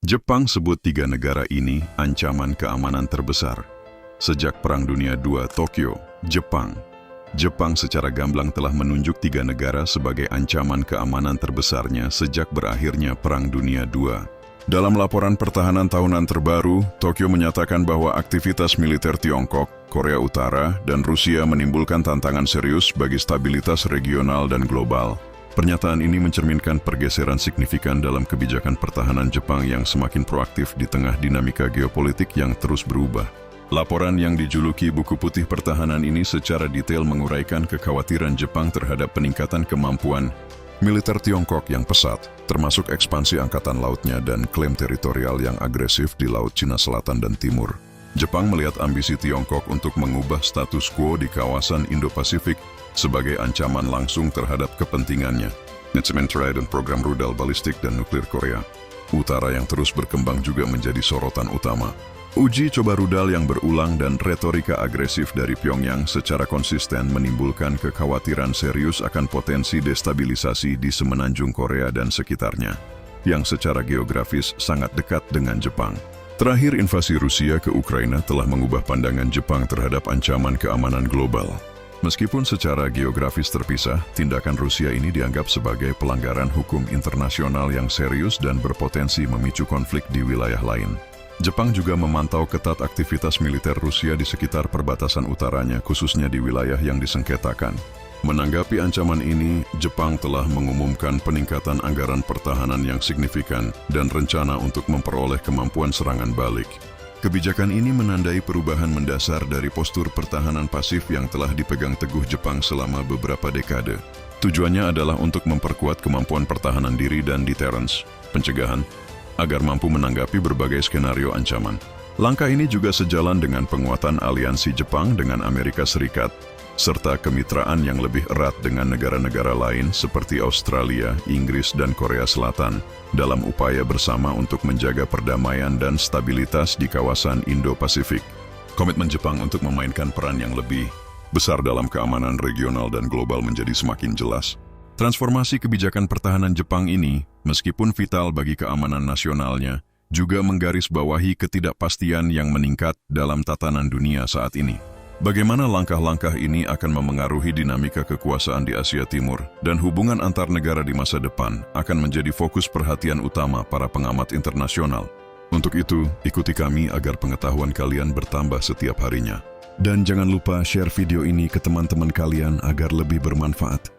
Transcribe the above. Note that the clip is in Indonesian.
Jepang sebut tiga negara ini ancaman keamanan terbesar. Sejak Perang Dunia II Tokyo, Jepang secara gamblang telah menunjuk tiga negara sebagai ancaman keamanan terbesarnya sejak berakhirnya Perang Dunia II. Dalam laporan pertahanan tahunan terbaru, Tokyo menyatakan bahwa aktivitas militer Tiongkok, Korea Utara, dan Rusia menimbulkan tantangan serius bagi stabilitas regional dan global. Pernyataan ini mencerminkan pergeseran signifikan dalam kebijakan pertahanan Jepang yang semakin proaktif di tengah dinamika geopolitik yang terus berubah. Laporan yang dijuluki Buku Putih Pertahanan ini secara detail menguraikan kekhawatiran Jepang terhadap peningkatan kemampuan militer Tiongkok yang pesat, termasuk ekspansi angkatan lautnya dan klaim teritorial yang agresif di Laut Cina Selatan dan Timur. Jepang melihat ambisi Tiongkok untuk mengubah status quo di kawasan Indo-Pasifik sebagai ancaman langsung terhadap kepentingannya. Dan program rudal balistik dan nuklir Korea Utara yang terus berkembang juga menjadi sorotan utama. Uji coba rudal yang berulang dan retorika agresif dari Pyongyang secara konsisten menimbulkan kekhawatiran serius akan potensi destabilisasi di semenanjung Korea dan sekitarnya, yang secara geografis sangat dekat dengan Jepang. Terakhir, invasi Rusia ke Ukraina telah mengubah pandangan Jepang terhadap ancaman keamanan global. Meskipun secara geografis terpisah, tindakan Rusia ini dianggap sebagai pelanggaran hukum internasional yang serius dan berpotensi memicu konflik di wilayah lain. Jepang juga memantau ketat aktivitas militer Rusia di sekitar perbatasan utaranya, khususnya di wilayah yang disengketakan. Menanggapi ancaman ini, Jepang telah mengumumkan peningkatan anggaran pertahanan yang signifikan dan rencana untuk memperoleh kemampuan serangan balik. Kebijakan ini menandai perubahan mendasar dari postur pertahanan pasif yang telah dipegang teguh Jepang selama beberapa dekade. Tujuannya adalah untuk memperkuat kemampuan pertahanan diri dan deterrence, pencegahan, agar mampu menanggapi berbagai skenario ancaman. Langkah ini juga sejalan dengan penguatan aliansi Jepang dengan Amerika Serikat, serta kemitraan yang lebih erat dengan negara-negara lain seperti Australia, Inggris, dan Korea Selatan dalam upaya bersama untuk menjaga perdamaian dan stabilitas di kawasan Indo-Pasifik. Komitmen Jepang untuk memainkan peran yang lebih besar dalam keamanan regional dan global menjadi semakin jelas. Transformasi kebijakan pertahanan Jepang ini, meskipun vital bagi keamanan nasionalnya, juga menggarisbawahi ketidakpastian yang meningkat dalam tatanan dunia saat ini. Bagaimana langkah-langkah ini akan memengaruhi dinamika kekuasaan di Asia Timur dan hubungan antar negara di masa depan akan menjadi fokus perhatian utama para pengamat internasional. Untuk itu, ikuti kami agar pengetahuan kalian bertambah setiap harinya. Dan jangan lupa share video ini ke teman-teman kalian agar lebih bermanfaat.